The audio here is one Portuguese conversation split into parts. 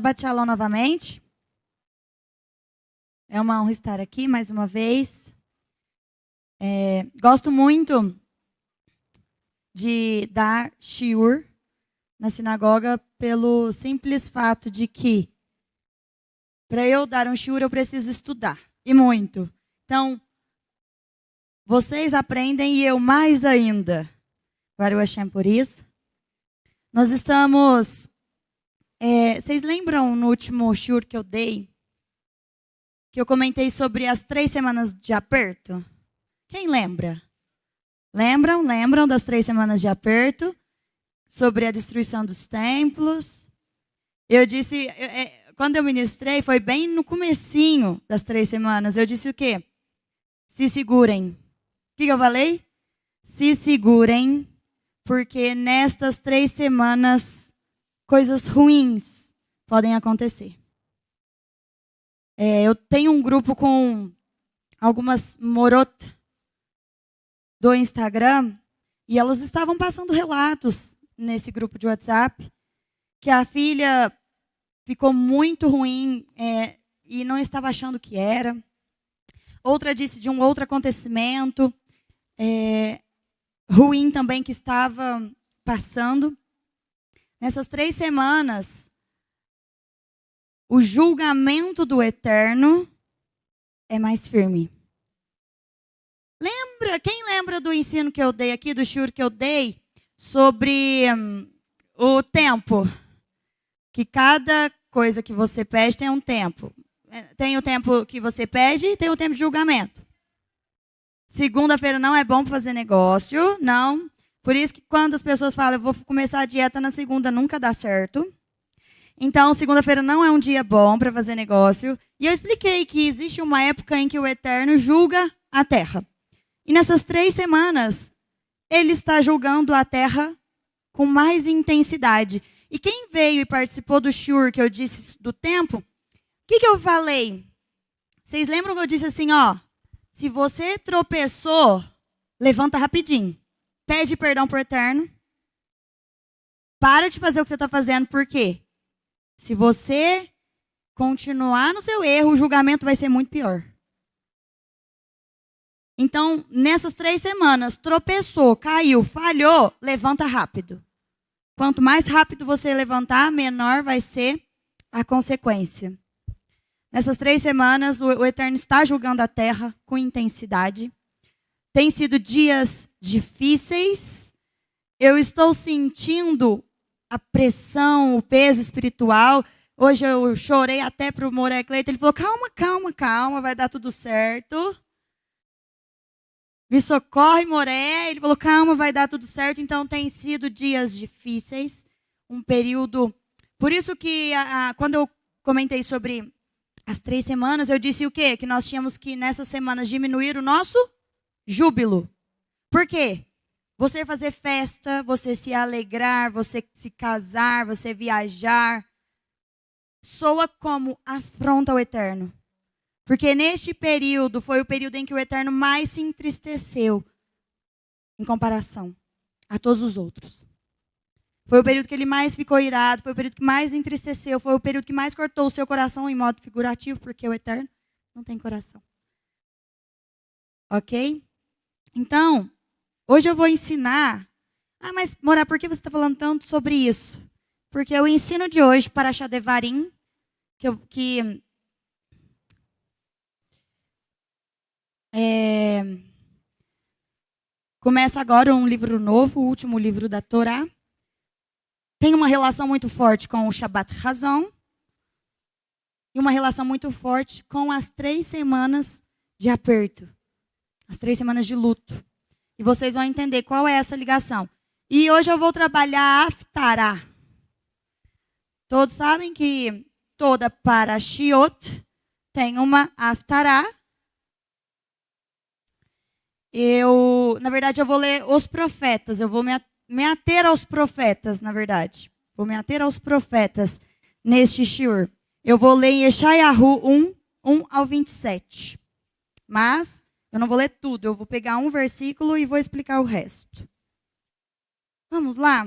Shabbat Shalom novamente. É uma honra estar aqui mais uma vez. Gosto muito de dar shiur na sinagoga pelo simples fato de que para eu dar um shiur eu preciso estudar, e muito. Então, vocês aprendem e eu mais ainda. Baruch Hashem por isso. Nós estamos... vocês lembram no último shiur que eu dei, que eu comentei sobre as 3 semanas de aperto? Quem lembra? Lembram das 3 semanas de aperto? Sobre a destruição dos templos? Eu disse, quando eu ministrei, foi bem no comecinho das 3 semanas, eu disse o quê? Se segurem. O que eu falei? Se segurem, porque nestas 3 semanas, coisas ruins podem acontecer. Eu tenho um grupo com algumas morotas do Instagram e elas estavam passando relatos nesse grupo de WhatsApp que a filha ficou muito ruim e não estava achando que era. Outra disse de um outro acontecimento ruim também que estava passando. Nessas 3 semanas, o julgamento do Eterno é mais firme. Quem lembra do ensino que eu dei aqui, do shiur que eu dei, sobre o tempo? Que cada coisa que você pede tem um tempo. Tem o tempo que você pede e tem o tempo de julgamento. Segunda-feira não é bom para fazer negócio, não. Por isso que quando as pessoas falam, eu vou começar a dieta na segunda, nunca dá certo. Então, segunda-feira não é um dia bom para fazer negócio. E eu expliquei que existe uma época em que o Eterno julga a terra. E nessas 3 semanas, ele está julgando a terra com mais intensidade. E quem veio e participou do shiur que eu disse do tempo, o que eu falei? Vocês lembram que eu disse assim, se você tropeçou, levanta rapidinho. Pede perdão para o Eterno. Para de fazer o que você está fazendo, por quê? Se você continuar no seu erro, o julgamento vai ser muito pior. Então, nessas 3 semanas, tropeçou, caiu, falhou, levanta rápido. Quanto mais rápido você levantar, menor vai ser a consequência. Nessas 3 semanas, o Eterno está julgando a terra com intensidade. Tem sido dias difíceis. Eu estou sentindo a pressão, o peso espiritual. Hoje eu chorei até para o Moré Cleito. Ele falou, calma, vai dar tudo certo. Me socorre, Moré. Ele falou, calma, vai dar tudo certo. Então, tem sido dias difíceis. Um período... Por isso que, quando eu comentei sobre as 3 semanas, eu disse o quê? Que nós tínhamos que, nessas semanas, diminuir o nosso júbilo. Por quê? Você fazer festa, você se alegrar, você se casar, você viajar, soa como afronta ao Eterno. Porque neste período foi o período em que o Eterno mais se entristeceu em comparação a todos os outros. Foi o período que ele mais ficou irado, foi o período que mais entristeceu, foi o período que mais cortou o seu coração em modo figurativo, porque o Eterno não tem coração. Ok? Então, hoje eu vou ensinar... mas Morá, por que você está falando tanto sobre isso? Porque o ensino de hoje, para Shadevarim, começa agora um livro novo, o último livro da Torá. Tem uma relação muito forte com o Shabbat Hazon e uma relação muito forte com as 3 semanas de aperto, as 3 semanas de luto. E vocês vão entender qual é essa ligação. E hoje eu vou trabalhar a Haftarah. Todos sabem que toda Parashiot tem uma Haftarah. Na verdade, eu vou ler os profetas. Eu vou me ater aos profetas, na verdade. Vou me ater aos profetas neste shiur. Eu vou ler em Yeshayahu 1 ao 27. Mas eu não vou ler tudo. Eu vou pegar um versículo e vou explicar o resto. Vamos lá?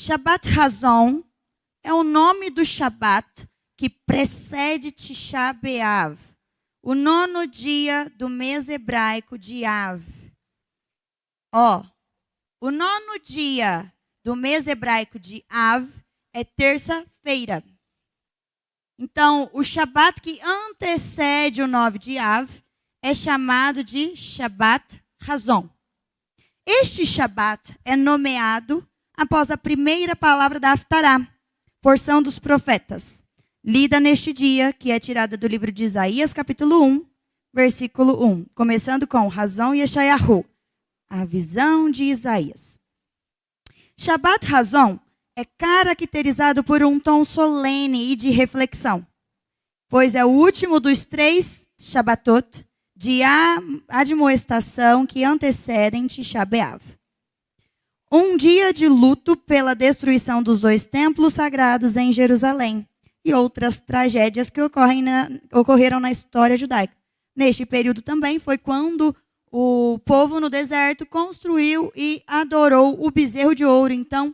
Shabbat Hazon é o nome do Shabat que precede Tisha B'Av, o 9º dia do mês hebraico de Av. O 9º dia do mês hebraico de Av é terça-feira. Então, o Shabat que antecede o 9 de Av é chamado de Shabbat Hazon. Este Shabat é nomeado após a primeira palavra da Haftará, porção dos profetas, lida neste dia, que é tirada do livro de Isaías, capítulo 1, versículo 1, começando com Hazon Yeshayahu, a visão de Isaías. Shabbat Hazon é caracterizado por um tom solene e de reflexão, pois é o último dos 3 Shabbatot de admoestação que antecedem Tisha B'Av. Um dia de luto pela destruição dos 2 templos sagrados em Jerusalém e outras tragédias que ocorreram na história judaica. Neste período também foi quando o povo no deserto construiu e adorou o bezerro de ouro. Então,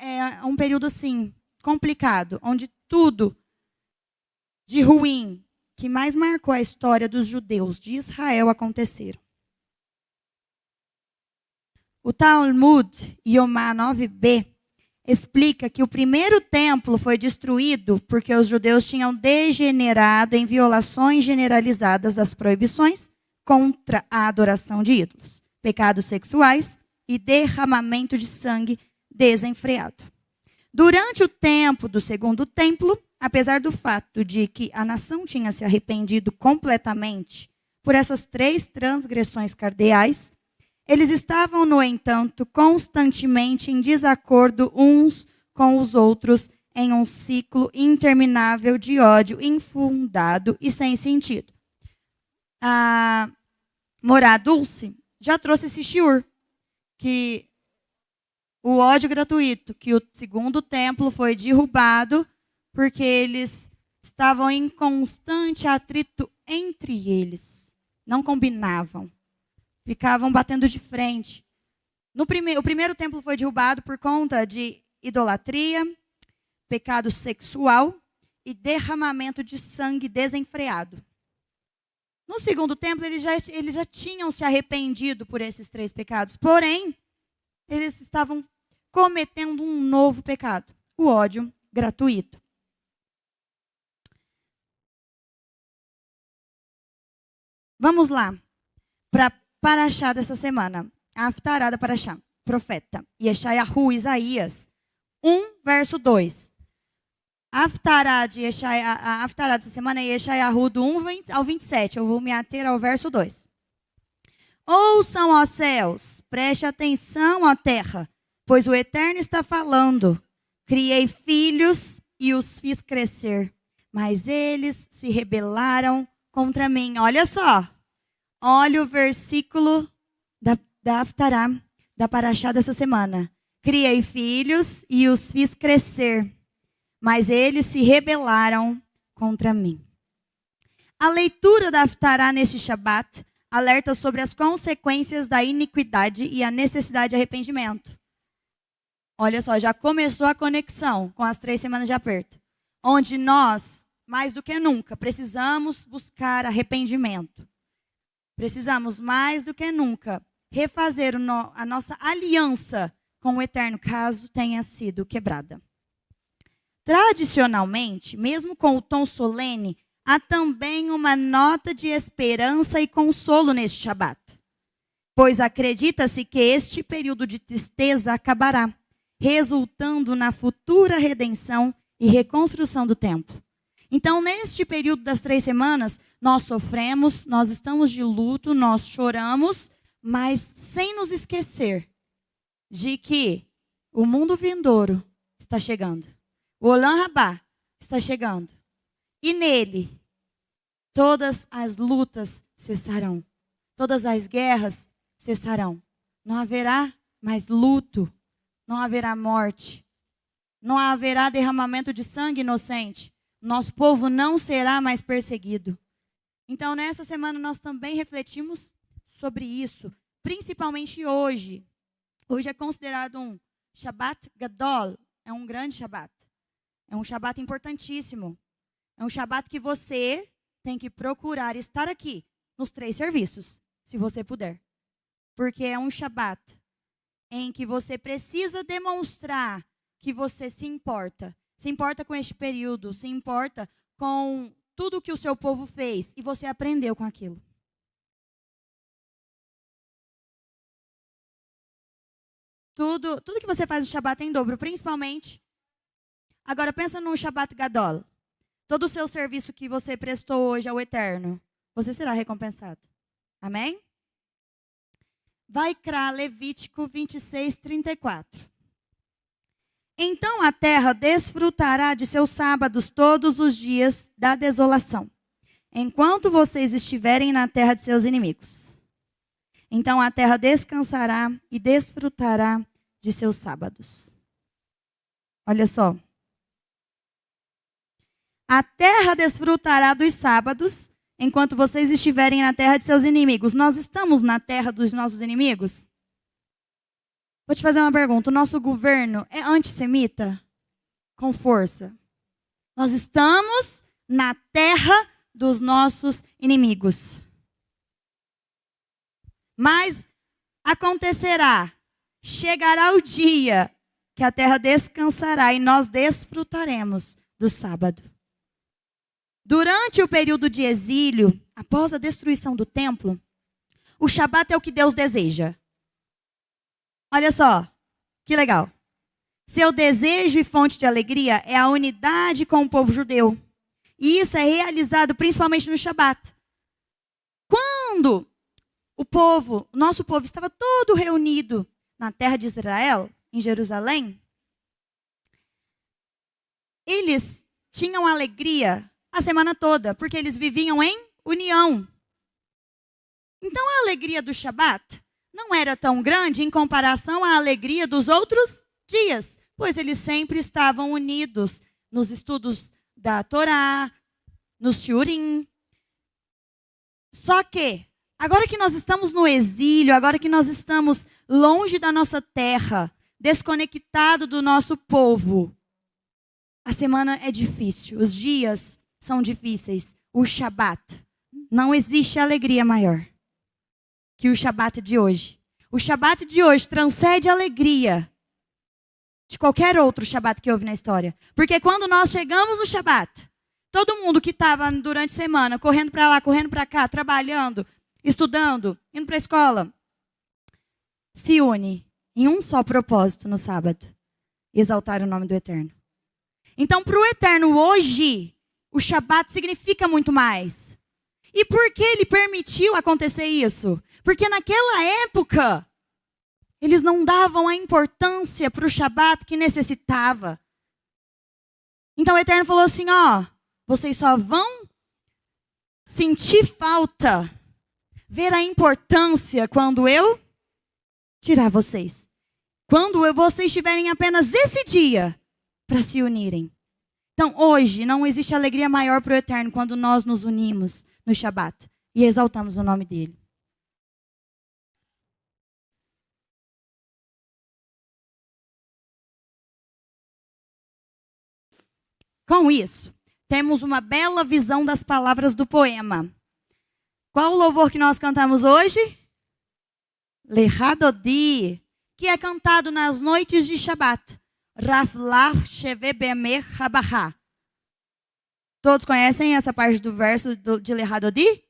é um período assim, complicado, onde tudo de ruim que mais marcou a história dos judeus de Israel aconteceram. O Talmud Yomá 9b explica que o primeiro templo foi destruído porque os judeus tinham degenerado em violações generalizadas das proibições contra a adoração de ídolos, pecados sexuais e derramamento de sangue desenfreado. Durante o tempo do segundo templo, apesar do fato de que a nação tinha se arrependido completamente por essas 3 transgressões cardeais, eles estavam, no entanto, constantemente em desacordo uns com os outros em um ciclo interminável de ódio infundado e sem sentido. A Morá Dulce já trouxe esse shiur, que o ódio gratuito, que o segundo templo foi derrubado porque eles estavam em constante atrito entre eles, não combinavam. Ficavam batendo de frente. O primeiro templo foi derrubado por conta de idolatria, pecado sexual e derramamento de sangue desenfreado. No segundo templo, eles já tinham se arrependido por esses 3 pecados. Porém, eles estavam cometendo um novo pecado, o ódio gratuito. Vamos lá para Parashá dessa semana, a Haftará da Parashá, profeta, Yeshayahu, Isaías, 1, verso 2. A Haftará dessa semana é Yeshayahu do 1 ao 27, eu vou me ater ao verso 2. Ouçam, ó céus, preste atenção, ó terra, pois o Eterno está falando. Criei filhos e os fiz crescer, mas eles se rebelaram contra mim. Olha só. Olha o versículo da Haftará, da Parashá dessa semana. Criei filhos e os fiz crescer, mas eles se rebelaram contra mim. A leitura da Haftará neste Shabat alerta sobre as consequências da iniquidade e a necessidade de arrependimento. Olha só, já começou a conexão com as 3 semanas de aperto, onde nós, mais do que nunca, precisamos buscar arrependimento. Precisamos, mais do que nunca, refazer a nossa aliança com o Eterno, caso tenha sido quebrada. Tradicionalmente, mesmo com o tom solene, há também uma nota de esperança e consolo neste Shabat, pois acredita-se que este período de tristeza acabará, resultando na futura redenção e reconstrução do templo. Então, neste período das 3 semanas, nós sofremos, nós estamos de luto, nós choramos, mas sem nos esquecer de que o mundo vindouro está chegando. O Olam Rabá está chegando. E nele, todas as lutas cessarão. Todas as guerras cessarão. Não haverá mais luto. Não haverá morte. Não haverá derramamento de sangue inocente. Nosso povo não será mais perseguido. Então, nessa semana, nós também refletimos sobre isso, principalmente hoje. Hoje é considerado um Shabat Gadol é um grande Shabat. É um Shabat importantíssimo. É um Shabat que você tem que procurar estar aqui nos 3 serviços, se você puder. Porque é um Shabat em que você precisa demonstrar que você se importa. Se importa com este período, se importa com tudo que o seu povo fez e você aprendeu com aquilo. Tudo que você faz no Shabat em dobro, principalmente. Agora pensa num Shabat Gadol. Todo o seu serviço que você prestou hoje ao Eterno, você será recompensado. Amém? Vaikra, Levítico 26, 34. Então a terra desfrutará de seus sábados todos os dias da desolação, enquanto vocês estiverem na terra de seus inimigos. Então a terra descansará e desfrutará de seus sábados. Olha só. A terra desfrutará dos sábados, enquanto vocês estiverem na terra de seus inimigos. Nós estamos na terra dos nossos inimigos? Vou te fazer uma pergunta. O nosso governo é antissemita? Com força. Nós estamos na terra dos nossos inimigos. Mas acontecerá, chegará o dia que a terra descansará e nós desfrutaremos do sábado. Durante o período de exílio, após a destruição do templo, o Shabat é o que Deus deseja. Olha só, que legal. Seu desejo e fonte de alegria é a unidade com o povo judeu. E isso é realizado principalmente no Shabat. Quando o nosso povo estava todo reunido na terra de Israel, em Jerusalém, eles tinham alegria a semana toda, porque eles viviam em união. Então a alegria do Shabat não era tão grande em comparação à alegria dos outros dias, pois eles sempre estavam unidos nos estudos da Torá, nos shiurim. Só que, agora que nós estamos no exílio, agora que nós estamos longe da nossa terra, desconectado do nosso povo, a semana é difícil, os dias são difíceis. O Shabat, não existe alegria maior que o Shabat de hoje. O Shabat de hoje transcende a alegria de qualquer outro Shabat que houve na história. Porque quando nós chegamos no Shabat, todo mundo que estava durante a semana, correndo para lá, correndo para cá, trabalhando, estudando, indo para a escola, se une em um só propósito no sábado: exaltar o nome do Eterno. Então, para o Eterno hoje, o Shabat significa muito mais. E por que ele permitiu acontecer isso? Porque naquela época, eles não davam a importância para o Shabat que necessitava. Então o Eterno falou assim, vocês só vão sentir falta, ver a importância quando eu tirar vocês. Quando vocês tiverem apenas esse dia para se unirem. Então, hoje, não existe alegria maior para o Eterno quando nós nos unimos no Shabat e exaltamos o nome dele. Com isso, temos uma bela visão das palavras do poema. Qual o louvor que nós cantamos hoje? Lehadodi, que é cantado nas noites de Shabat. Raflah sheve bemer habahá. Todos conhecem essa parte do verso de Lehadodi?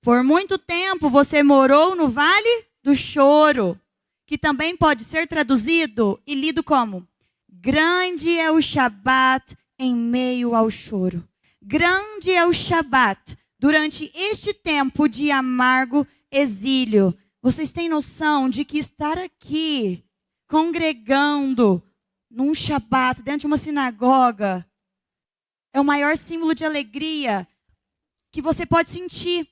Por muito tempo você morou no vale do choro, que também pode ser traduzido e lido como: grande é o Shabat em meio ao choro. Grande é o Shabat durante este tempo de amargo exílio. Vocês têm noção de que estar aqui, congregando num Shabat, dentro de uma sinagoga, é o maior símbolo de alegria que você pode sentir.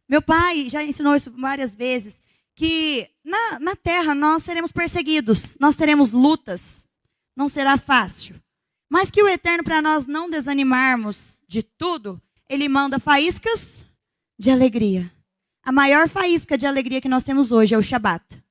Meu pai já ensinou isso várias vezes, que na terra nós seremos perseguidos, nós teremos lutas, não será fácil. Mas que o Eterno, para nós não desanimarmos de tudo, Ele manda faíscas de alegria. A maior faísca de alegria que nós temos hoje é o Shabat.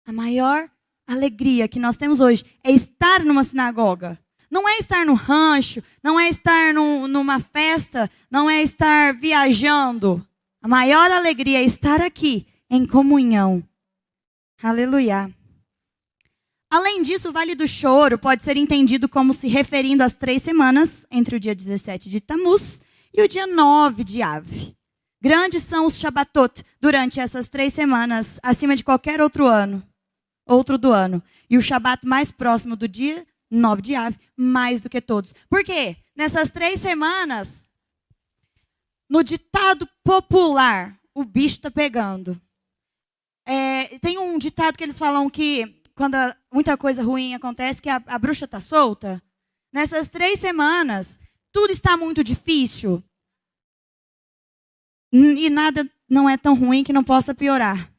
A maior alegria que nós temos hoje é estar numa sinagoga. Não é estar no rancho, não é estar numa festa, não é estar viajando. A maior alegria é estar aqui em comunhão. Aleluia. Além disso, o Vale do Choro pode ser entendido como se referindo às 3 semanas entre o dia 17 de Tamuz e o dia 9 de Av. Grandes são os Shabbatot durante essas 3 semanas, acima de qualquer outro do ano. E o Shabbat mais próximo do dia 9 de Av, mais do que todos. Por quê? Nessas 3 semanas, no ditado popular, o bicho está pegando. Tem um ditado que eles falam que quando muita coisa ruim acontece, que a bruxa está solta. Nessas 3 semanas, tudo está muito difícil. E nada não é tão ruim que não possa piorar.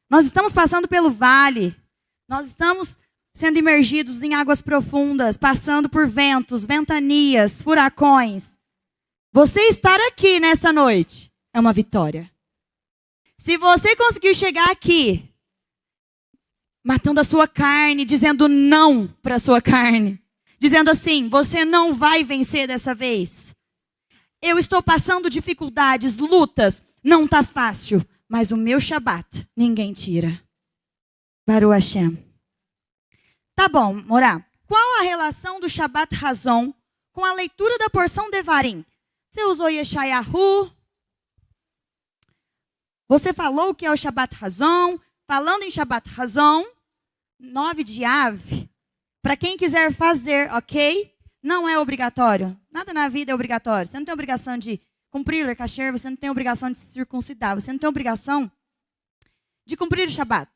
Nós estamos passando pelo vale. Nós estamos sendo imergidos em águas profundas, passando por ventos, ventanias, furacões. Você estar aqui nessa noite é uma vitória. Se você conseguiu chegar aqui, matando a sua carne, dizendo não para a sua carne, dizendo assim, você não vai vencer dessa vez. Eu estou passando dificuldades, lutas, não está fácil, mas o meu Shabat ninguém tira. Baruch Hashem. Tá bom, Morá. Qual a relação do Shabat Razon com a leitura da porção Devarim? Você usou Yeshayahu. Você falou o que é o Shabat Razon. Falando em Shabat Razon, 9 de Av, para quem quiser fazer, ok? Não é obrigatório. Nada na vida é obrigatório. Você não tem obrigação de cumprir o kasher, você não tem obrigação de se circuncidar, você não tem obrigação de cumprir o Shabat.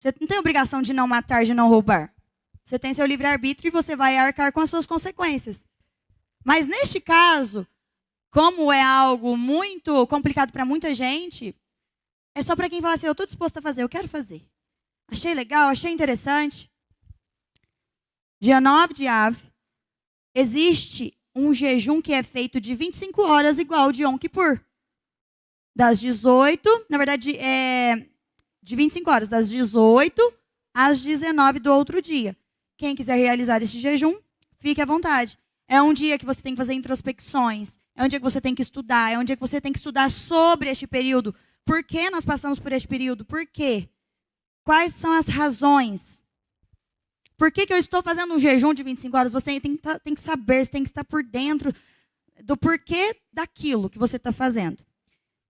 Você não tem obrigação de não matar, de não roubar. Você tem seu livre-arbítrio e você vai arcar com as suas consequências. Mas neste caso, como é algo muito complicado para muita gente, é só para quem fala assim, eu estou disposto a fazer, eu quero fazer. Achei legal, achei interessante. Dia 9 de Av, existe um jejum que é feito de 25 horas, igual ao de Yom Kippur. Das 18, na verdade, de 25 horas, das 18 às 19 do outro dia. Quem quiser realizar esse jejum, fique à vontade. É um dia que você tem que fazer introspecções, é um dia que você tem que estudar, é um dia que você tem que estudar sobre este período. Por que nós passamos por este período? Por quê? Quais são as razões? Por que eu estou fazendo um jejum de 25 horas? Você tem que saber, você tem que estar por dentro do porquê daquilo que você está fazendo.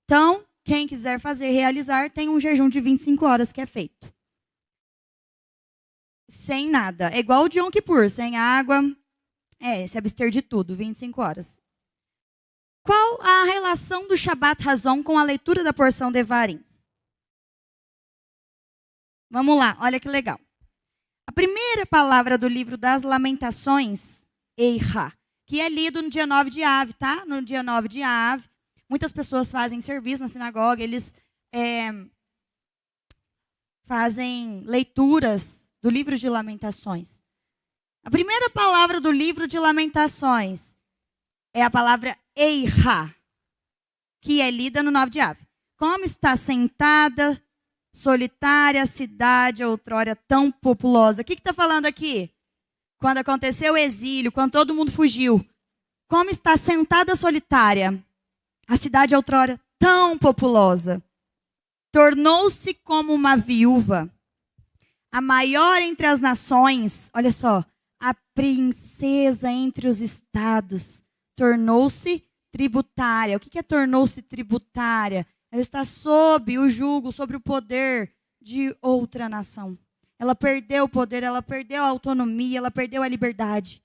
Então, quem quiser fazer, realizar, tem um jejum de 25 horas que é feito. Sem nada. É igual o de Yom Kippur, sem água. Se abster de tudo, 25 horas. Qual a relação do Shabat Razon com a leitura da porção Devarim? Vamos lá, olha que legal. A primeira palavra do livro das Lamentações, Eicha, que é lido no dia 9 de Av, tá? No dia 9 de Av, muitas pessoas fazem serviço na sinagoga, eles fazem leituras do livro de Lamentações. A primeira palavra do livro de Lamentações é a palavra Eicha, que é lida no 9 de Av. Como está sentada, solitária a cidade outrora tão populosa. O que está falando aqui? Quando aconteceu o exílio, quando todo mundo fugiu. Como está sentada solitária a cidade outrora tão populosa. Tornou-se como uma viúva, a maior entre as nações. Olha só, a princesa entre os estados. Tornou-se tributária. O que é tornou-se tributária? Ela está sob o jugo, sobre o poder de outra nação. Ela perdeu o poder, ela perdeu a autonomia, ela perdeu a liberdade.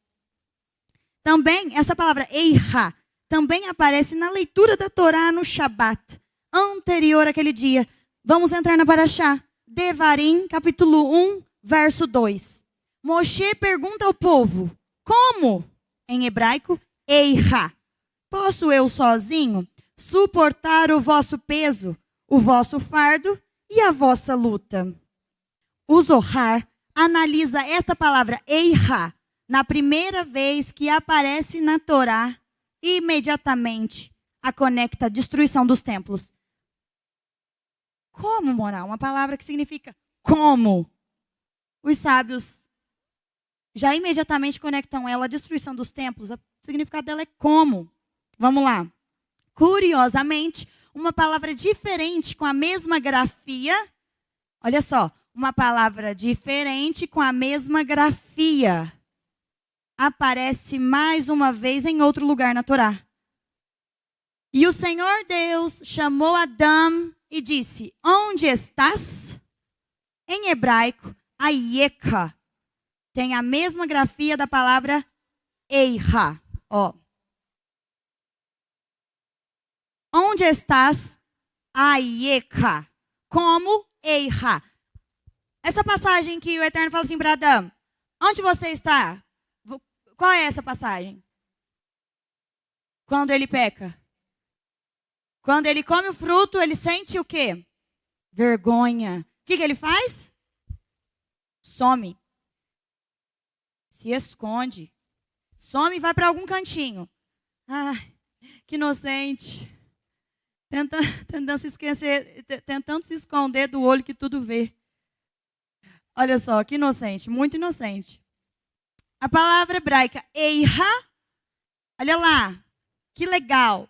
Também, essa palavra Eicha, também aparece na leitura da Torá no Shabat, anterior àquele dia. Vamos entrar na Parashá. Devarim, capítulo 1, verso 2. Moshe pergunta ao povo, como? Em hebraico, Eicha. Posso eu sozinho suportar o vosso peso, o vosso fardo e a vossa luta? O Zohar analisa esta palavra Eicha na primeira vez que aparece na Torá, imediatamente a conecta à destruição dos templos. como morar, uma palavra que significa como. Os sábios já imediatamente conectam ela à destruição dos templos. O significado dela é como. Vamos lá. Curiosamente, uma palavra diferente com a mesma grafia. Olha só, uma palavra diferente com a mesma grafia aparece mais uma vez em outro lugar na Torá. E o Senhor Deus chamou Adão e disse: onde estás? Em hebraico, Ayeka tem a mesma grafia da palavra Eiha. Ó. Onde estás? Ayeka. Como Eiha. Essa passagem que o Eterno fala assim para Adão: onde você está? Qual é essa passagem? Quando ele peca. Quando ele come o fruto, ele sente o quê? Vergonha. O que ele faz? Some. Se esconde. Some e vai para algum cantinho. Ah, que inocente. Tentando se esconder do olho que tudo vê. Olha só, que inocente, muito inocente. A palavra hebraica Eiha, olha lá, que legal.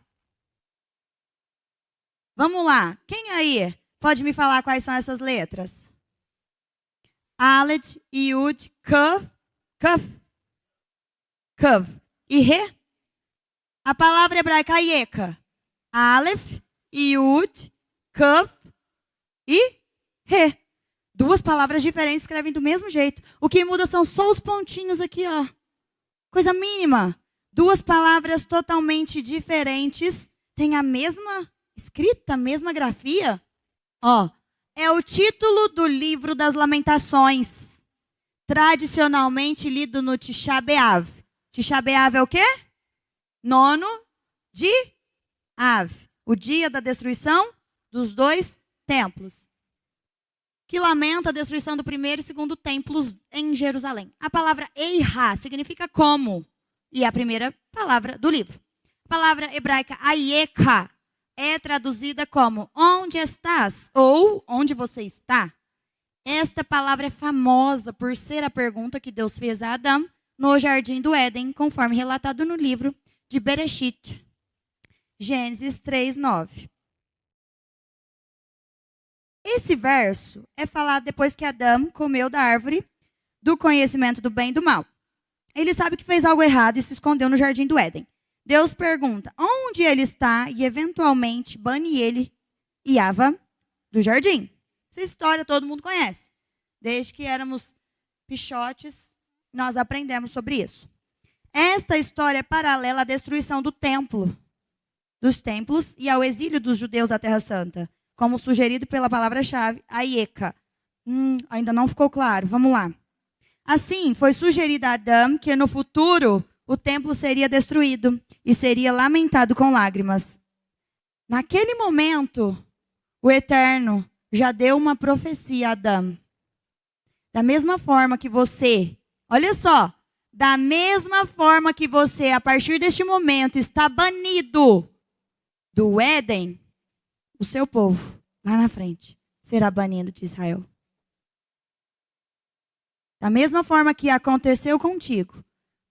Vamos lá, quem aí pode me falar quais são essas letras? Aleph, Yud, Kaf, e Re. A palavra hebraica Ayeka, Aleph, Yud, Kaf e Re. Duas palavras diferentes escrevem do mesmo jeito. O que muda são só os pontinhos aqui, ó. Coisa mínima. Duas palavras totalmente diferentes têm a mesma escrita, a mesma grafia. Ó, é o título do livro das Lamentações, tradicionalmente lido no Tisha B'Av. Tisha B'Av é o quê? 9 de Av, o dia da destruição dos 2 templos, que lamenta a destruição do primeiro e segundo templos em Jerusalém. A palavra Eiha significa como, e é a primeira palavra do livro. A palavra hebraica Ayeka é traduzida como onde estás ou onde você está. Esta palavra é famosa por ser a pergunta que Deus fez a Adão no jardim do Éden, conforme relatado no livro de Bereshit, Gênesis 3:9. Esse verso é falado depois que Adão comeu da árvore do conhecimento do bem e do mal. Ele sabe que fez algo errado e se escondeu no jardim do Éden. Deus pergunta onde ele está e eventualmente bane ele e Ava do jardim. Essa história todo mundo conhece. Desde que éramos pichotes, nós aprendemos sobre isso. Esta história é paralela à destruição do templo, dos templos e ao exílio dos judeus da Terra Santa, como sugerido pela palavra-chave, Ayeka. Ainda não ficou claro, vamos lá. Assim, foi sugerido a Adão que no futuro o templo seria destruído e seria lamentado com lágrimas. Naquele momento, o Eterno já deu uma profecia a Adão. Da mesma forma que você, olha só, da mesma forma que você, a partir deste momento, está banido do Éden, o seu povo, lá na frente, será banido de Israel. Da mesma forma que aconteceu contigo,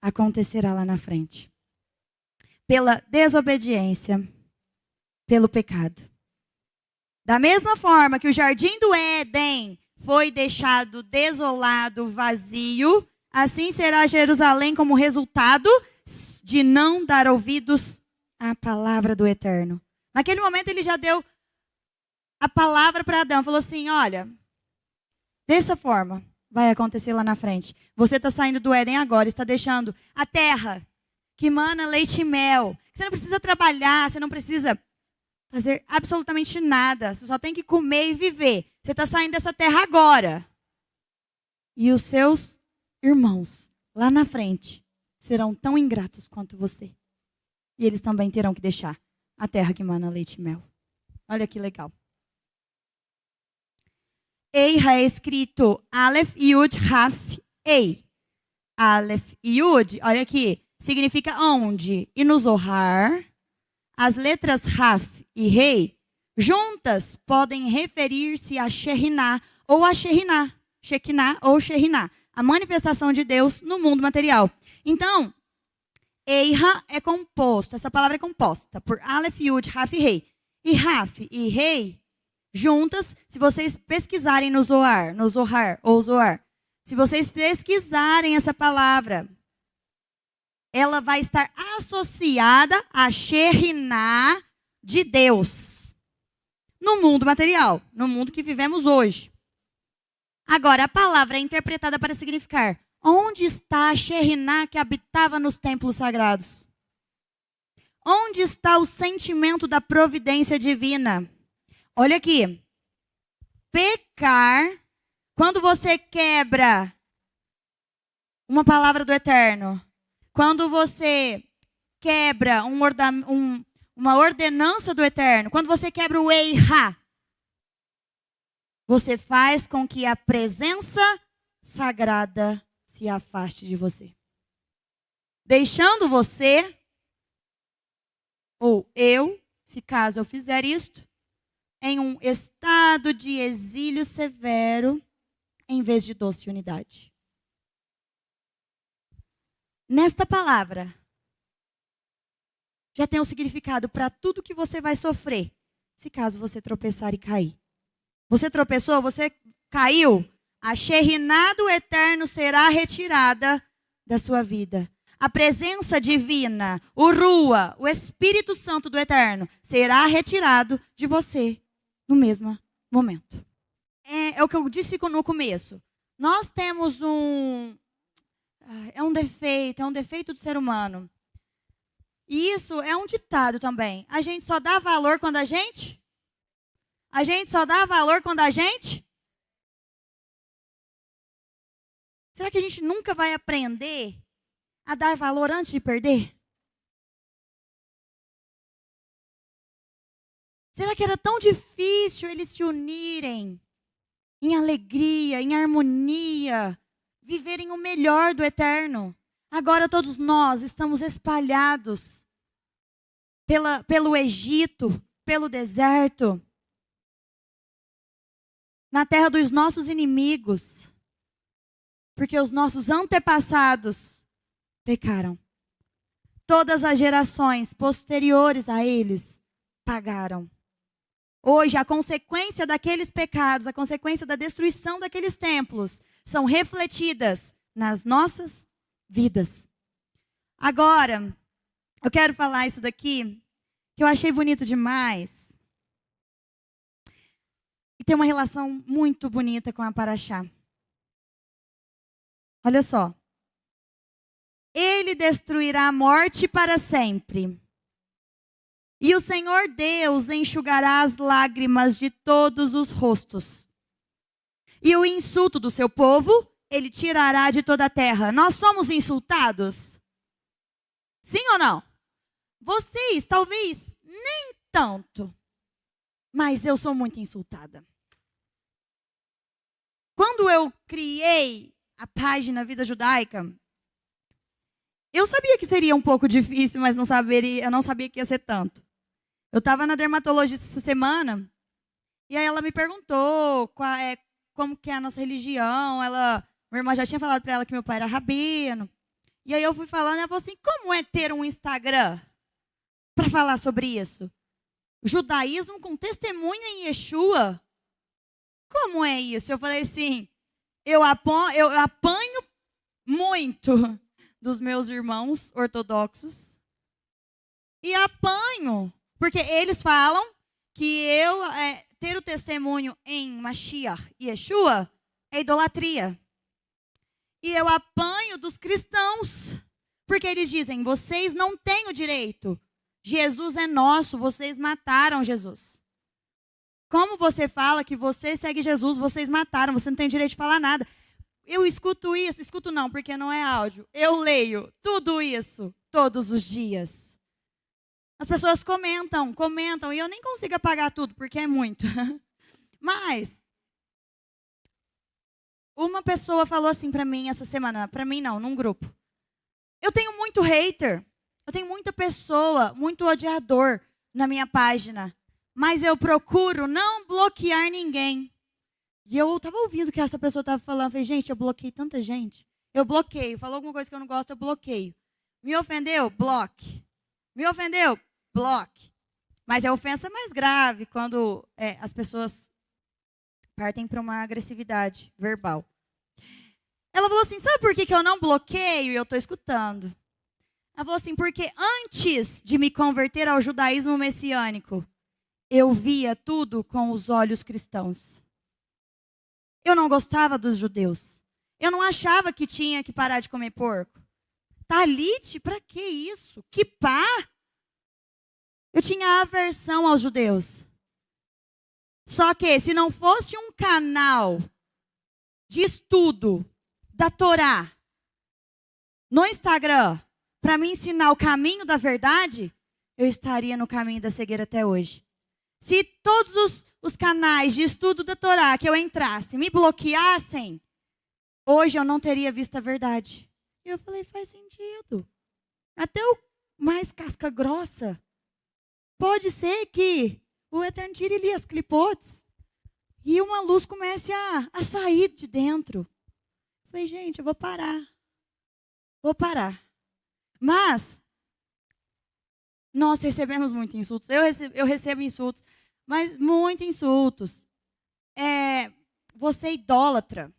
acontecerá lá na frente. Pela desobediência, pelo pecado. Da mesma forma que o jardim do Éden foi deixado desolado, vazio, assim será Jerusalém como resultado de não dar ouvidos à palavra do Eterno. Naquele momento ele já deu a palavra para Adão, falou assim, olha, dessa forma vai acontecer lá na frente. Você está saindo do Éden agora, está deixando a terra que mana leite e mel. Você não precisa trabalhar, você não precisa fazer absolutamente nada. Você só tem que comer e viver. Você está saindo dessa terra agora. E os seus irmãos lá na frente serão tão ingratos quanto você. E eles também terão que deixar a terra que mana leite e mel. Olha que legal. Eiha é escrito Aleph, Yud, Raf, Ei. Aleph, Yud, olha aqui, significa onde. E no Zohar, as letras Raf e Rei Juntas podem referir-se a Shekhinah ou a Shekhinah. Shekinah ou Shekhinah. A manifestação de Deus no mundo material. Então, Eira é composto, essa palavra é composta por Aleph, Yud, Raf e Rei. E Raf e Rei, juntas, se vocês pesquisarem no Zohar ou Zohar, se vocês pesquisarem essa palavra, ela vai estar associada a Shekhinah de Deus. No mundo material, no mundo que vivemos hoje. Agora, a palavra é interpretada para significar: onde está a Shekhinah que habitava nos templos sagrados? Onde está o sentimento da providência divina? Olha aqui. Pecar, quando você quebra uma palavra do Eterno, quando você quebra uma ordenança do Eterno, quando você quebra o Eira, você faz com que a presença sagrada se afaste de você. Deixando você, ou eu, se caso eu fizer isto, em um estado de exílio severo, em vez de doce unidade. Nesta palavra, já tem um significado para tudo que você vai sofrer, se caso você tropeçar e cair. Você tropeçou, você caiu, a Shekhinah do Eterno será retirada da sua vida. A presença divina, o Rua, o Espírito Santo do Eterno, será retirado de você no mesmo momento. É o que eu disse no começo. Nós temos é um defeito do ser humano. E isso é um ditado também. A gente só dá valor quando a gente Será que a gente nunca vai aprender a dar valor antes de perder? Será que era tão difícil eles se unirem em alegria, em harmonia, viverem o melhor do Eterno? Agora todos nós estamos espalhados pelo Egito, pelo deserto, na terra dos nossos inimigos, porque os nossos antepassados pecaram. Todas as gerações posteriores a eles pagaram. Hoje, a consequência daqueles pecados, a consequência da destruição daqueles templos, são refletidas nas nossas vidas. Agora, eu quero falar isso daqui, que eu achei bonito demais. E tem uma relação muito bonita com a Paraxá. Olha só. Ele destruirá a morte para sempre. E o Senhor Deus enxugará as lágrimas de todos os rostos. E o insulto do seu povo, ele tirará de toda a terra. Nós somos insultados? Sim ou não? Vocês, talvez, nem tanto. Mas eu sou muito insultada. Quando eu criei a página Vida Judaica, eu sabia que seria um pouco difícil, mas eu não sabia que ia ser tanto. Eu estava na dermatologista essa semana, e aí ela me perguntou como que é a nossa religião. Minha irmã já tinha falado para ela que meu pai era rabino. E aí eu fui falando, ela falou assim: como é ter um Instagram para falar sobre isso? Judaísmo com testemunha em Yeshua? Como é isso? Eu falei assim, eu apanho muito dos meus irmãos ortodoxos. E apanho, porque eles falam que ter o testemunho em Mashiach e Yeshua é idolatria. E eu apanho dos cristãos, porque eles dizem: vocês não têm o direito. Jesus é nosso, vocês mataram Jesus. Como você fala que você segue Jesus, vocês mataram, você não tem direito de falar nada. Eu escuto isso, escuto não, porque não é áudio. Eu leio tudo isso todos os dias. As pessoas comentam, e eu nem consigo apagar tudo, porque é muito. Mas uma pessoa falou assim para mim essa semana, para mim não, num grupo. Eu tenho muito hater, eu tenho muita pessoa, muito odiador na minha página. mas eu procuro não bloquear ninguém. E eu estava ouvindo o que essa pessoa estava falando. Eu falei, gente, eu bloqueei tanta gente. Eu bloqueio. Falou alguma coisa que eu não gosto, eu bloqueio. Me ofendeu? Bloque. Me ofendeu? Bloque. Mas a ofensa é mais grave quando as pessoas partem para uma agressividade verbal. Ela falou assim, sabe por que eu não bloqueio? E eu estou escutando. Ela falou assim, porque antes de me converter ao judaísmo messiânico, eu via tudo com os olhos cristãos. Eu não gostava dos judeus. Eu não achava que tinha que parar de comer porco. Talite, para que isso? Quipá? Eu tinha aversão aos judeus. Só que se não fosse um canal de estudo da Torá no Instagram para me ensinar o caminho da verdade, eu estaria no caminho da cegueira até hoje. Se todos os canais de estudo da Torá que eu entrasse me bloqueassem, hoje eu não teria visto a verdade. E eu falei, faz sentido. Até o mais casca grossa. Pode ser que o Eterno tire ali as clipotes e uma luz comece a sair de dentro. Eu falei, gente, eu vou parar. Vou parar. Mas nós recebemos muitos insultos. Eu recebo insultos, mas muitos insultos. Você é idólatra.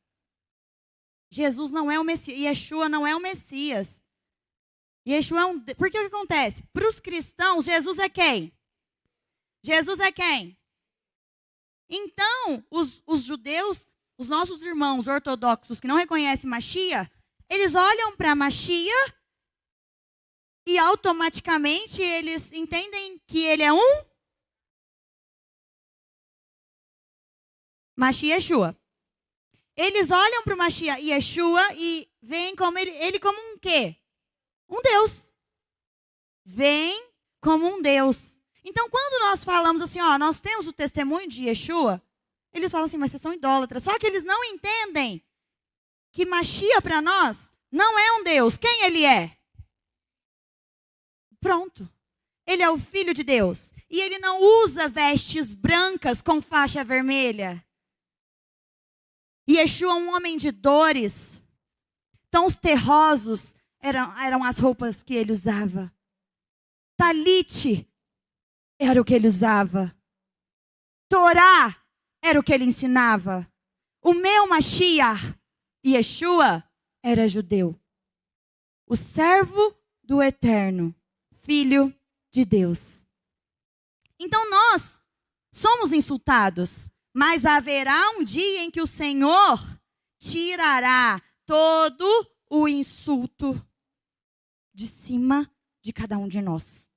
Jesus não é o Messias. Yeshua não é o Messias. Yeshua é um... Porque o que acontece? Para os cristãos, Jesus é quem? Jesus é quem? Então, os judeus, os nossos irmãos ortodoxos que não reconhecem Machia, eles olham para Machia e automaticamente eles entendem que ele é um Machia Yeshua. Eles olham para o Machia Yeshua e veem como ele como um quê? Um Deus. Vem como um Deus. Então, quando nós falamos assim, nós temos o testemunho de Yeshua, eles falam assim, mas vocês são idólatras. Só que eles não entendem que Machia para nós não é um Deus. Quem ele é? Pronto. Ele é o Filho de Deus. E ele não usa vestes brancas com faixa vermelha. Yeshua é um homem de dores. Tons terrosos eram as roupas que ele usava. Talite era o que ele usava. Torá era o que ele ensinava. O meu Mashiach, Yeshua, era judeu. O servo do Eterno, Filho de Deus. Então nós somos insultados, mas haverá um dia em que o Senhor tirará todo o insulto de cima de cada um de nós.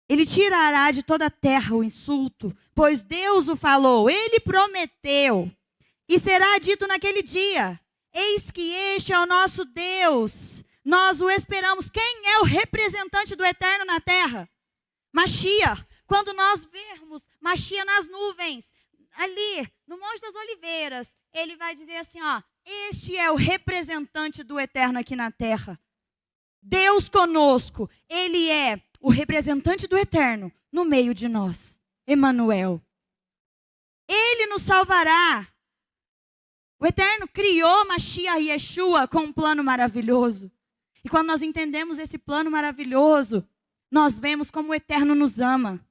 Ele tirará de toda a terra o insulto, pois Deus o falou, ele prometeu. E será dito naquele dia, eis que este é o nosso Deus, nós o esperamos. Quem é o representante do Eterno na terra? Mashiach. Quando nós vermos Mashiach nas nuvens, ali no Monte das Oliveiras, ele vai dizer assim, este é o representante do Eterno aqui na terra. Deus conosco, ele é o representante do Eterno no meio de nós. Emanuel. Ele nos salvará. O Eterno criou Mashiach e Yeshua com um plano maravilhoso. E quando nós entendemos esse plano maravilhoso, nós vemos como o Eterno nos ama.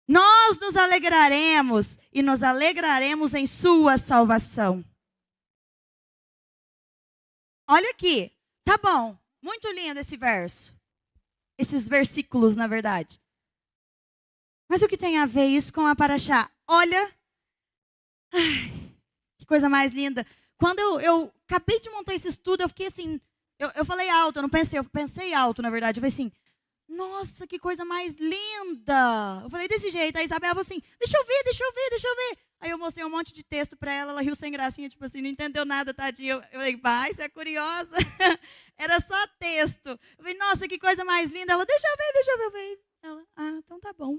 Nós nos alegraremos e nos alegraremos em sua salvação. Olha aqui, tá bom, muito lindo esse verso. Esses versículos, na verdade. Mas o que tem a ver isso com a Paraxá? Olha, que coisa mais linda. Quando eu acabei de montar esse estudo, eu fiquei assim, eu falei alto, eu pensei alto, na verdade. Eu falei assim, nossa, que coisa mais linda. Eu falei desse jeito, a Isabela falou assim, deixa eu ver. Aí eu mostrei um monte de texto para ela riu sem gracinha, tipo assim, não entendeu nada, tadinha. Eu falei, pai, você é curiosa. Era só texto. Eu falei, nossa, que coisa mais linda. Ela, deixa eu ver. Ela, então tá bom.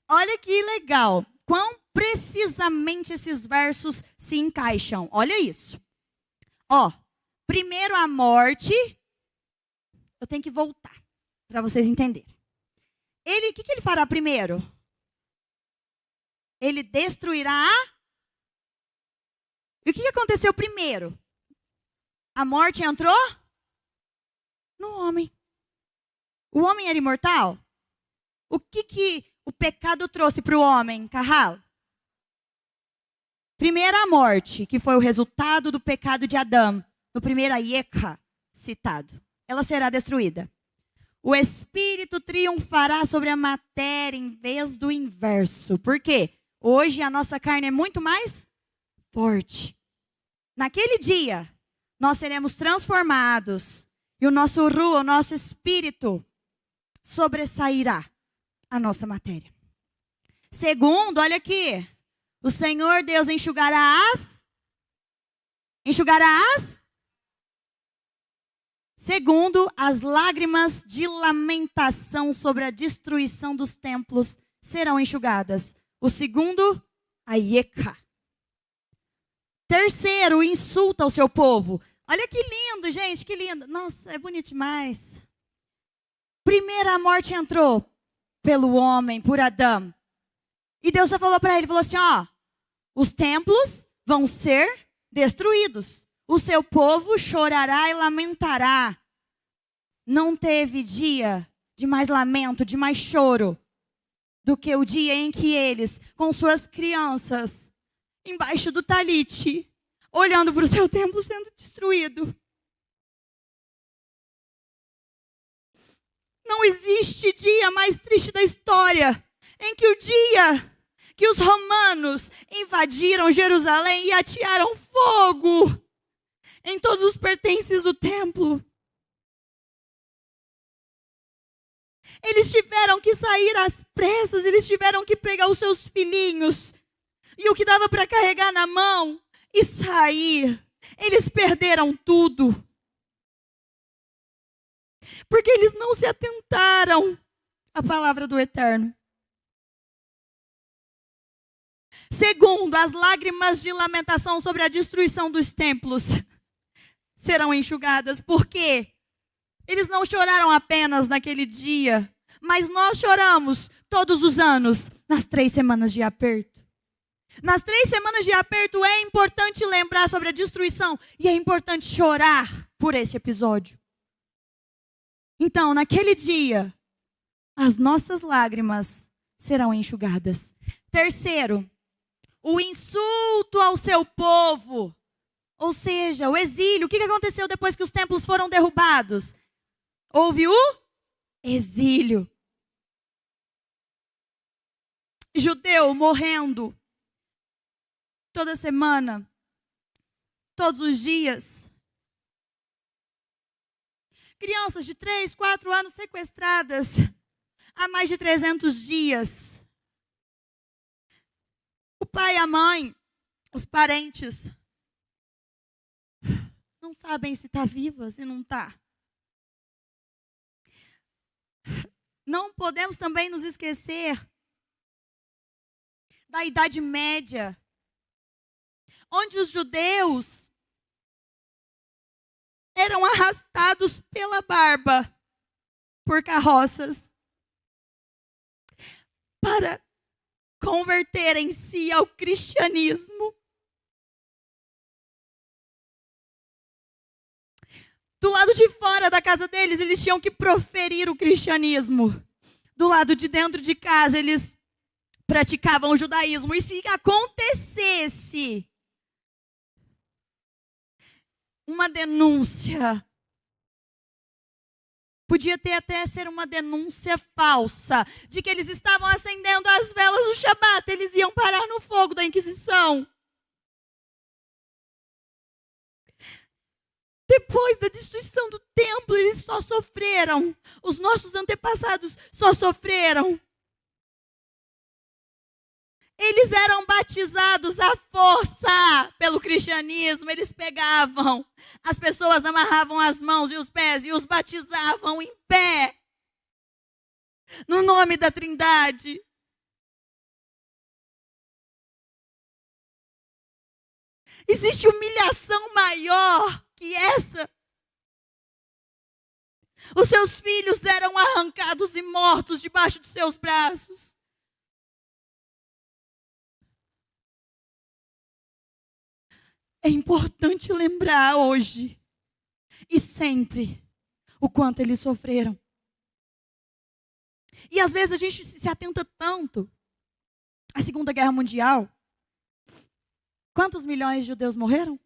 Olha que legal. Quão precisamente esses versos se encaixam. Olha isso. Primeiro a morte. Eu tenho que voltar para vocês entenderem. O que ele fará primeiro? Ele destruirá. E o que aconteceu primeiro? A morte entrou no homem. O homem era imortal? O que o pecado trouxe para o homem, Carral? Primeiro a morte, que foi o resultado do pecado de Adão. No primeiro Aieca citado. Ela será destruída. O espírito triunfará sobre a matéria em vez do inverso. Por quê? Hoje a nossa carne é muito mais forte. Naquele dia, nós seremos transformados. E o nosso o nosso espírito, sobressairá a nossa matéria. Segundo, olha aqui. O Senhor Deus enxugará as. Segundo, as lágrimas de lamentação sobre a destruição dos templos serão enxugadas. O segundo, a Ieca. Terceiro, o insulto ao seu povo. Olha que lindo, gente, que lindo. Nossa, é bonito demais. Primeiro a morte entrou pelo homem, por Adão. E Deus só falou para ele, falou assim, ó, os templos vão ser destruídos. O seu povo chorará e lamentará. Não teve dia de mais lamento, de mais choro, do que o dia em que eles, com suas crianças, embaixo do talite, olhando para o seu templo sendo destruído. Não existe dia mais triste da história em que o dia que os romanos invadiram Jerusalém e atearam fogo em todos os pertences do templo. Eles tiveram que sair às pressas, eles tiveram que pegar os seus filhinhos e o que dava para carregar na mão e sair. Eles perderam tudo. Porque eles não se atentaram à palavra do Eterno. Segundo, as lágrimas de lamentação sobre a destruição dos templos serão enxugadas. Por quê? Eles não choraram apenas naquele dia, mas nós choramos todos os anos nas 3 semanas de aperto. Nas 3 semanas de aperto é importante lembrar sobre a destruição e é importante chorar por esse episódio. Então, naquele dia, as nossas lágrimas serão enxugadas. Terceiro, o insulto ao seu povo, ou seja, o exílio. O que aconteceu depois que os templos foram derrubados? Houve o exílio. Judeu morrendo toda semana, todos os dias. Crianças de 3, 4 anos sequestradas há mais de 300 dias. O pai e a mãe, os parentes, não sabem se está viva, se não está. Não podemos também nos esquecer da Idade Média, onde os judeus eram arrastados pela barba por carroças para converterem-se ao cristianismo. Do lado de fora da casa deles, eles tinham que proferir o cristianismo. Do lado de dentro de casa, eles praticavam o judaísmo. E se acontecesse uma denúncia, podia até ser uma denúncia falsa, de que eles estavam acendendo as velas do Shabat, eles iam parar no fogo da Inquisição. Depois da destruição do templo, eles só sofreram. Os nossos antepassados só sofreram. Eles eram batizados à força pelo cristianismo. Eles pegavam, as pessoas amarravam as mãos e os pés e os batizavam em pé. No nome da Trindade. Existe humilhação maior que essa? Os seus filhos eram arrancados e mortos debaixo dos seus braços. É importante lembrar hoje e sempre o quanto eles sofreram. E às vezes a gente se atenta tanto à Segunda Guerra Mundial. Quantos milhões de judeus morreram?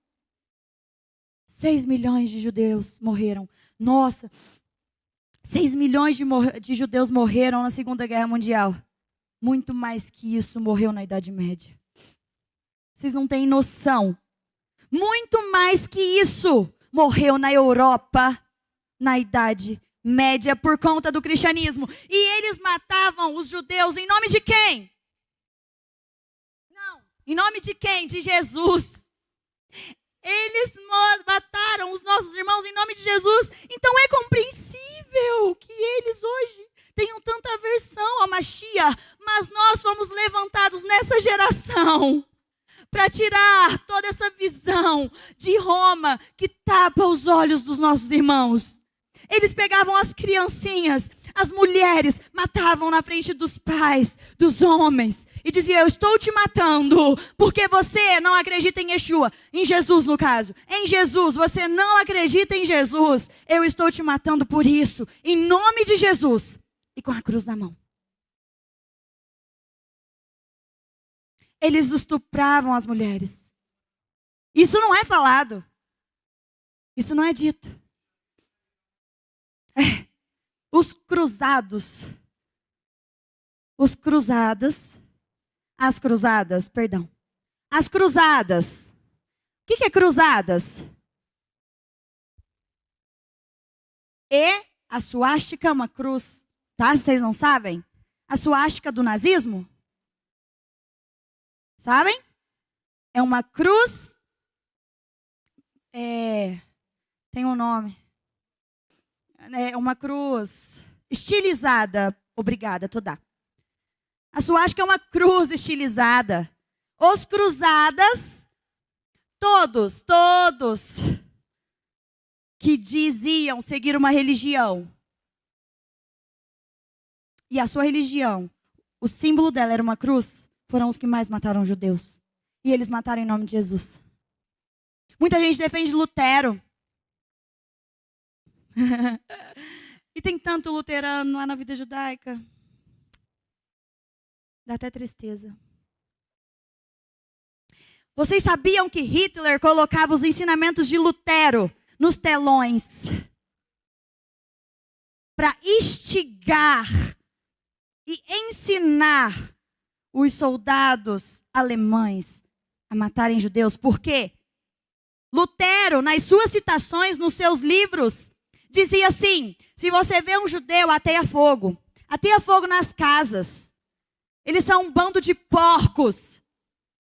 6 milhões de judeus morreram. Nossa, 6 milhões de judeus morreram na Segunda Guerra Mundial. Muito mais que isso morreu na Idade Média. Vocês não têm noção. Muito mais que isso morreu na Europa, na Idade Média, por conta do cristianismo. E eles matavam os judeus em nome de quem? Não. Em nome de quem? De Jesus. Eles mataram os nossos irmãos em nome de Jesus. Então é compreensível que eles hoje tenham tanta aversão ao Mashiach. Mas nós fomos levantados nessa geração para tirar toda essa visão de Roma que tapa os olhos dos nossos irmãos. Eles pegavam as criancinhas, as mulheres, matavam na frente dos pais, dos homens, e diziam: eu estou te matando, porque você não acredita em Yeshua, em Jesus no caso. Em Jesus, você não acredita em Jesus, eu estou te matando por isso, em nome de Jesus, e com a cruz na mão. Eles estupravam as mulheres. Isso não é falado. Isso não é dito. As cruzadas. O que é cruzadas? E a suástica é uma cruz, tá? Vocês não sabem? A suástica do nazismo? Sabem? É uma cruz, tem um nome. É uma cruz estilizada. Obrigada, Todá. A suástica é uma cruz estilizada. Os cruzadas, todos que diziam seguir uma religião. E a sua religião, o símbolo dela era uma cruz, foram os que mais mataram os judeus. E eles mataram em nome de Jesus. Muita gente defende Lutero. E tem tanto luterano lá na vida judaica. Dá até tristeza. Vocês sabiam que Hitler colocava os ensinamentos de Lutero nos telões para instigar e ensinar os soldados alemães a matarem judeus? Por quê? Lutero, nas suas citações, nos seus livros, dizia assim: se você vê um judeu, ateia fogo nas casas. Eles são um bando de porcos.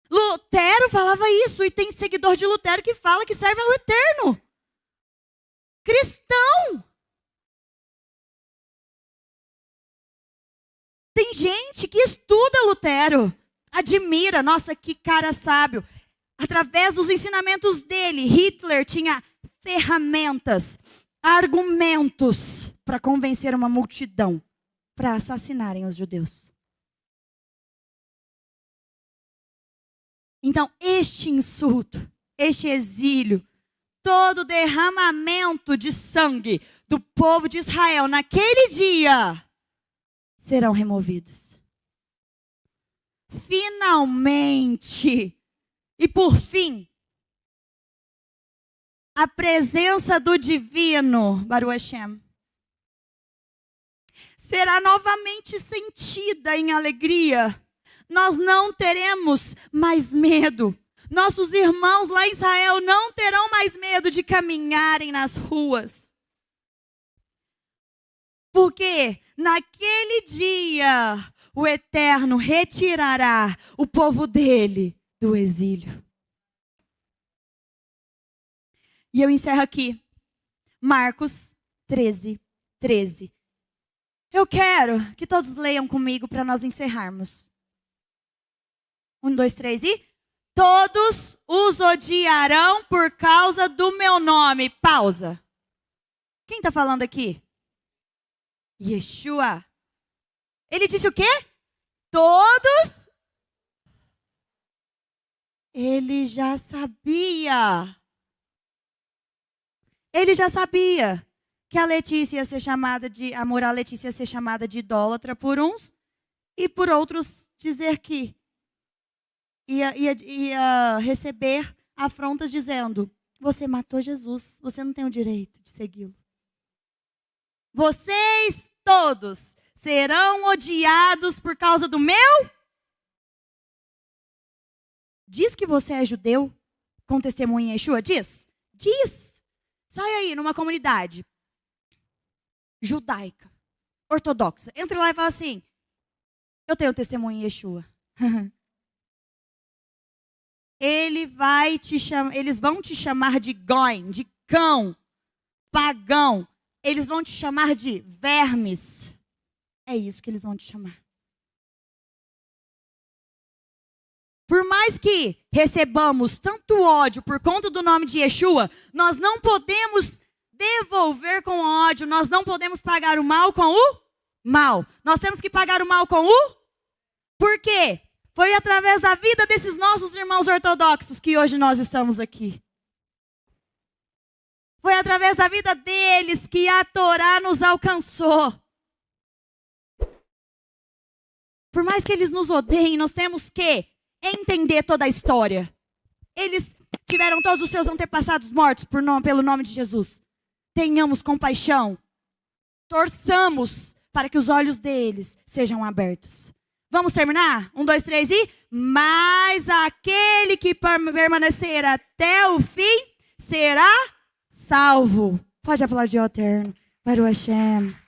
Lutero falava isso, e tem seguidor de Lutero que fala que serve ao eterno. Cristão. Tem gente que estuda Lutero, admira, nossa, que cara sábio. Através dos ensinamentos dele, Hitler tinha ferramentas, argumentos para convencer uma multidão para assassinarem os judeus. Então, este insulto, este exílio, todo derramamento de sangue do povo de Israel naquele dia serão removidos. Finalmente, e por fim, a presença do divino, Baruch Hashem, será novamente sentida em alegria. Nós não teremos mais medo. Nossos irmãos lá em Israel não terão mais medo de caminharem nas ruas. Porque naquele dia o Eterno retirará o povo dele do exílio. E eu encerro aqui. Marcos 13, 13. Eu quero que todos leiam comigo para nós encerrarmos. 1, 2, 3 e... Todos os odiarão por causa do meu nome. Pausa. Quem está falando aqui? Yeshua. Ele disse o quê? Todos. Ele já sabia. Ele já sabia que a Letícia ia ser chamada de, a moral Letícia ia ser chamada de idólatra por uns e por outros dizer que ia receber afrontas dizendo: você matou Jesus, você não tem o direito de segui-lo. Vocês todos serão odiados por causa do meu. Diz que você é judeu com testemunho em Yeshua? Diz. Diz. Sai aí numa comunidade judaica, ortodoxa. Entra lá e fala assim: eu tenho testemunho em Yeshua. Eles vão te chamar de goim, de cão, pagão. Eles vão te chamar de vermes. É isso que eles vão te chamar. Por mais que recebamos tanto ódio por conta do nome de Yeshua, nós não podemos devolver com ódio, nós não podemos pagar o mal com o mal. Nós temos que pagar o mal com o... Por quê? Foi através da vida desses nossos irmãos ortodoxos que hoje nós estamos aqui. Foi através da vida deles que a Torá nos alcançou. Por mais que eles nos odeiem, nós temos que entender toda a história. Eles tiveram todos os seus antepassados mortos pelo nome de Jesus. Tenhamos compaixão. Torçamos para que os olhos deles sejam abertos. Vamos terminar? 1, 2, 3 e... Mas aquele que permanecer até o fim será salvo. Pode aplaudir o Eterno. Baruch Hashem.